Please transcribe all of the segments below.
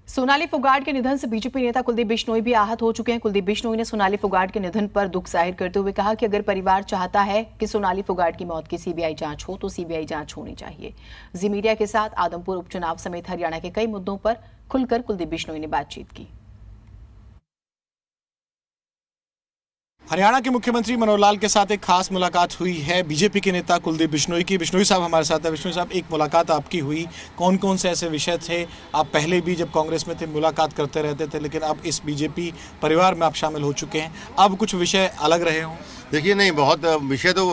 सोनाली फोगाट के निधन से बीजेपी नेता कुलदीप बिश्नोई भी आहत हो चुके हैं। कुलदीप बिश्नोई ने सोनाली फोगाट के निधन पर दुख जाहिर करते हुए कहा कि अगर परिवार चाहता है कि सोनाली फोगाट की मौत की सीबीआई जांच हो तो सीबीआई जांच होनी चाहिए। जी मीडिया के साथ आदमपुर उपचुनाव समेत हरियाणा के कई मुद्दों पर खुलकर कुलदीप बिश्नोई ने बातचीत की। हरियाणा के मुख्यमंत्री मनोहर लाल के साथ एक खास मुलाकात हुई है बीजेपी के नेता कुलदीप बिश्नोई की। बिश्नोई साहब हमारे साथ है। बिश्नोई साहब, एक मुलाकात आपकी हुई, कौन कौन से ऐसे विषय थे? आप पहले भी जब कांग्रेस में थे मुलाकात करते रहते थे, लेकिन अब इस बीजेपी परिवार में आप शामिल हो चुके हैं, अब कुछ विषय अलग रहे हों? देखिए, नहीं, बहुत विषय तो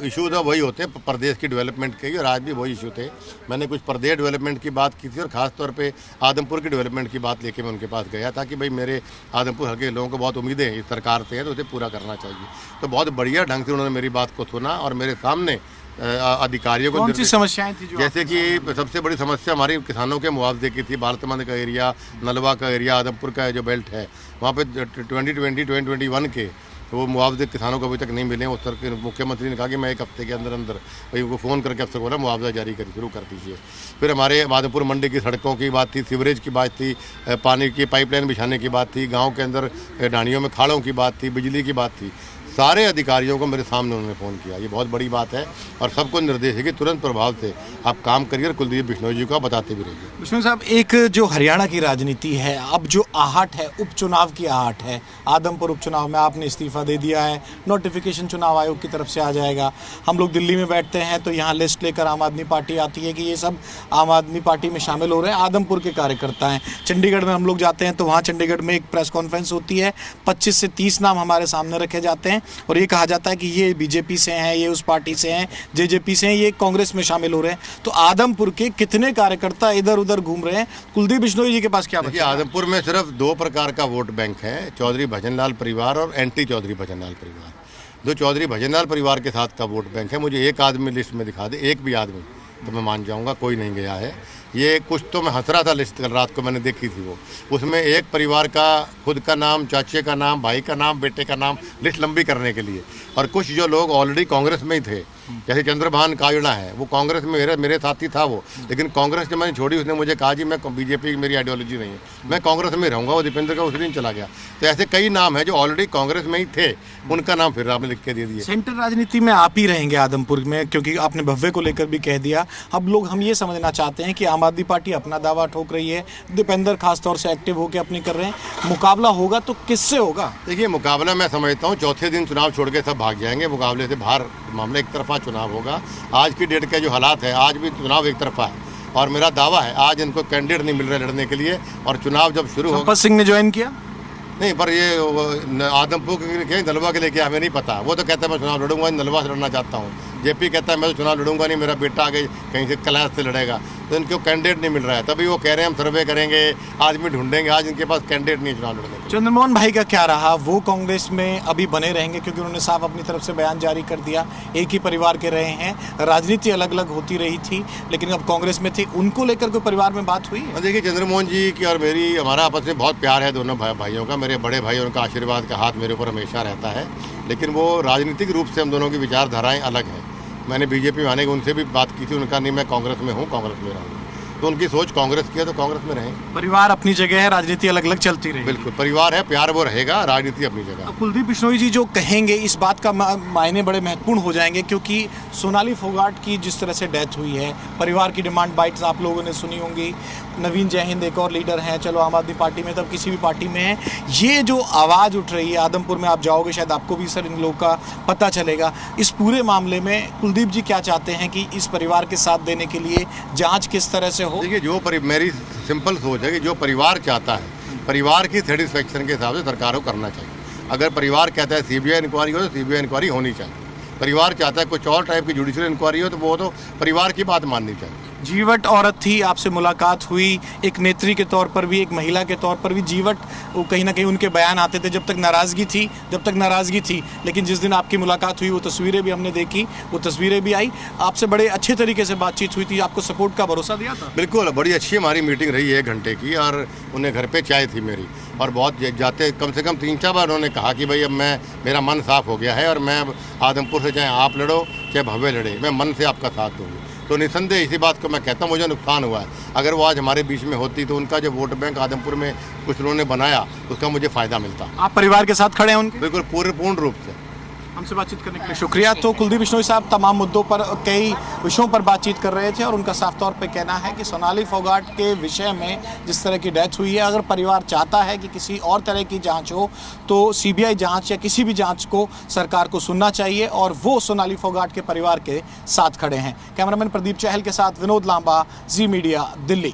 इशू तो वही होते हैं प्रदेश की डेवलपमेंट के, और आज भी वही इशू थे। मैंने कुछ प्रदेश डेवलपमेंट की बात की थी और ख़ास तौर पे आदमपुर की डेवलपमेंट की बात लेके मैं उनके पास गया था कि भाई मेरे आदमपुर हल्के के लोगों को बहुत उम्मीदें इस सरकार से हैं, तो उसे पूरा करना चाहिए। तो बहुत बढ़िया ढंग से उन्होंने मेरी बात को सुना और मेरे सामने अधिकारियों को कौन सी समस्याएं थी? जैसे कि सबसे बड़ी समस्या हमारी किसानों के मुआवजे की थी। भारतमंद का एरिया, नलवा का एरिया, आदमपुर का जो बेल्ट है, वहाँ पे 2020-2021 के वो मुआवजे किसानों को अभी तक नहीं मिले। उस सर मुख्यमंत्री ने कहा कि मैं एक हफ्ते के अंदर अंदर भाई उनको फ़ोन करके अफसर बोला मुआवजा जारी शुरू कर दीजिए। फिर हमारे आदमपुर मंडी की सड़कों की बात थी, सीवरेज की बात थी, पानी की पाइपलाइन बिछाने की बात थी, गाँव के अंदर ढाणियों में खाड़ों की बात थी, बिजली की बात थी। सारे अधिकारियों को मेरे सामने उन्होंने फ़ोन किया। ये बहुत बड़ी बात है और सबको निर्देश है कि तुरंत प्रभाव से आप काम करिए और कुलदीप बिश्नोई जी को बताते भी रहिए। बिश्नोई साहब, एक जो हरियाणा की राजनीति है, अब जो आहट है उपचुनाव की आहट है, आदमपुर उपचुनाव में आपने इस्तीफा दे दिया है, नोटिफिकेशन चुनाव आयोग की तरफ से आ जाएगा। हम लोग दिल्ली में बैठते हैं तो यहाँ लिस्ट लेकर आम आदमी पार्टी आती है कि ये सब आम आदमी पार्टी में शामिल हो रहे हैं, आदमपुर के कार्यकर्ता हैं। चंडीगढ़ में हम लोग जाते हैं तो वहाँ चंडीगढ़ में एक प्रेस कॉन्फ्रेंस होती है, 25 से 30 नाम हमारे सामने रखे जाते हैं और ये कहा जाता है कि ये बीजेपी से हैं, ये उस पार्टी से हैं, जेजेपी से हैं, ये कांग्रेस में शामिल हो रहे हैं। तो आदमपुर के कितने कार्यकर्ता इधर उधर घूम रहे हैं? कुलदीप बिश्नोई जी के पास क्या बचा? आदमपुर में सिर्फ 2 प्रकार का वोट बैंक है, चौधरी भजनलाल परिवार और एंटी चौधरी भजनलाल परिवार। जो चौधरी भजनलाल परिवार के साथ का वोट बैंक है, मुझे एक आदमी लिस्ट में दिखा दे, एक भी आदमी, तो मैं मान जाऊंगा कोई नहीं गया है। ये कुछ तो मैं हंस रहा था, लिस्ट कल रात को मैंने देखी थी वो, उसमें एक परिवार का खुद का नाम, चाचे का नाम, भाई का नाम, बेटे का नाम, लिस्ट लंबी करने के लिए। और कुछ जो लोग ऑलरेडी कांग्रेस में ही थे, जैसे चंद्रभान काजड़ा है, वो कांग्रेस में मेरे साथी था वो, लेकिन कांग्रेस जब मैंने छोड़ी उसने मुझे कहा जी मैं बीजेपी की मेरी आइडियोलॉजी नहीं है, मैं कांग्रेस में रहूँगा। वो दीपेंद्र का उस दिन चला गया। तो ऐसे कई नाम हैं जो ऑलरेडी कांग्रेस में ही थे, उनका नाम फिर आपने लिख के दे दिया। सेंट्रल राजनीति में आप ही रहेंगे आदमपुर में, क्योंकि आपने भव्य को लेकर भी कह दिया। अब लोग हम ये समझना चाहते हैं कि आम आदमी पार्टी अपना दावा ठोक रही है, दीपेंद्र खासतौर से एक्टिव होकर अपनी कर रहे हैं, मुकाबला होगा तो किससे होगा? देखिए, मुकाबला मैं समझता हूँ चौथे दिन चुनाव छोड़ के सब भाग जाएंगे, मुकाबले से बाहर मामला एक तरफा चुनाव होगा। आज की डेट के जो हालात है, आज भी चुनाव एक तरफा है और मेरा दावा है आज इनको कैंडिडेट नहीं मिल रहे लड़ने के लिए, और चुनाव जब शुरू होगा। संपत सिंह ने ज्वाइन किया नहीं, पर ये आदमपुर के नलवा के लेके हमें नहीं पता। वो तो कहता है मैं चुनाव लड़ूंगा, नलवा से लड़ना चाहता हूँ। जेपी कहता है मैं तो चुनाव लड़ूंगा नहीं, मेरा बेटा आगे कहीं से कैलाश से लड़ेगा। तो इनको कैंडिडेट नहीं मिल रहा है, तभी वो कह रहे हैं हम सर्वे करेंगे, आदमी ढूंढेंगे। आज इनके पास कैंडिडेट नहीं चुनाव लड़ने के। चंद्रमोहन भाई का क्या रहा? वो कांग्रेस में अभी बने रहेंगे क्योंकि उन्होंने साफ अपनी तरफ से बयान जारी कर दिया, एक ही परिवार के रहे हैं, राजनीति अलग अलग होती रही थी लेकिन अब कांग्रेस में थे। उनको लेकर कोई परिवार में बात हुई? देखिए, चंद्रमोहन जी की और मेरी, हमारा आपस में बहुत प्यार है दोनों भाइयों का। मेरे बड़े भाई, उनका आशीर्वाद का हाथ मेरे ऊपर हमेशा रहता है, लेकिन वो राजनीतिक रूप से हम दोनों की विचारधाराएं अलग हैं। मैंने बीजेपी में आने की उनसे भी बात की थी, उनका नहीं मैं कांग्रेस में हूँ, कांग्रेस में रहूँगा। तो उनकी सोच कांग्रेस की है तो कांग्रेस में रहें। परिवार अपनी जगह है, राजनीति अलग अलग चलती रही। बिल्कुल, परिवार है, प्यार वो रहेगा, राजनीति अपनी जगह। कुलदीप बिश्नोई जी जो कहेंगे इस बात का मायने बड़े महत्वपूर्ण हो जाएंगे, क्योंकि सोनाली फोगाट की जिस तरह से डेथ हुई है, परिवार की डिमांड बाइट्स आप लोगों ने सुनी होंगी। नवीन जयहिंद एक और लीडर हैं, चलो आम आदमी पार्टी में, तब किसी भी पार्टी में है, ये जो आवाज़ उठ रही है, आदमपुर में आप जाओगे शायद आपको भी सर इन लोगों का पता चलेगा। इस पूरे मामले में कुलदीप जी क्या चाहते हैं कि इस परिवार के साथ देने के लिए जांच किस तरह से हो? देखिए, जो मेरी सिंपल सोच है कि जो परिवार चाहता है, परिवार की सेटिस्फेक्शन के हिसाब से सरकार को करना चाहिए। अगर परिवार कहता है सीबीआई इंक्वायरी हो तो सीबीआई इंक्वायरी होनी चाहिए। परिवार चाहता है कुछ और टाइप की जुडिशियल इंक्वायरी हो तो वो तो परिवार की बात माननी चाहिए। जीवट औरत थी, आपसे मुलाकात हुई, एक नेत्री के तौर पर भी, एक महिला के तौर पर भी। जीवट कहीं ना कहीं उनके बयान आते थे जब तक नाराज़गी थी, लेकिन जिस दिन आपकी मुलाकात हुई वो तस्वीरें भी हमने देखी, वो तस्वीरें भी आई, आपसे बड़े अच्छे तरीके से बातचीत हुई थी, आपको सपोर्ट का भरोसा दिया था। बिल्कुल, बड़ी अच्छी हमारी मीटिंग रही है 1 घंटे की, और उन्हें घर पे चाय थी मेरी, और बहुत जाते कम से कम 3-4 बार उन्होंने कहा कि भाई अब मेरा मन साफ़ हो गया है और मैं आदमपुर से चाहे आप लड़ो चाहे भव्य लड़े, मैं मन से आपका साथ दूँगी। तो निसंदेह इसी बात को मैं कहता हूँ मुझे नुकसान हुआ है। अगर वो आज हमारे बीच में होती तो उनका जो वोट बैंक आदमपुर में कुछ लोगों ने बनाया उसका मुझे फ़ायदा मिलता। आप परिवार के साथ खड़े हैं उनके? बिल्कुल पूर्ण रूप से। हमसे बातचीत करने के लिए शुक्रिया। तो कुलदीप बिश्नोई साहब तमाम मुद्दों पर, कई विषयों पर बातचीत कर रहे थे और उनका साफ तौर पे कहना है कि सोनाली फोगाट के विषय में जिस तरह की डेथ हुई है, अगर परिवार चाहता है कि किसी और तरह की जांच हो तो सीबीआई जांच या किसी भी जांच को सरकार को सुनना चाहिए और वो सोनाली फोगाट के परिवार के साथ खड़े हैं। कैमरामैन प्रदीप चहल के साथ विनोद लांबा, जी मीडिया, दिल्ली।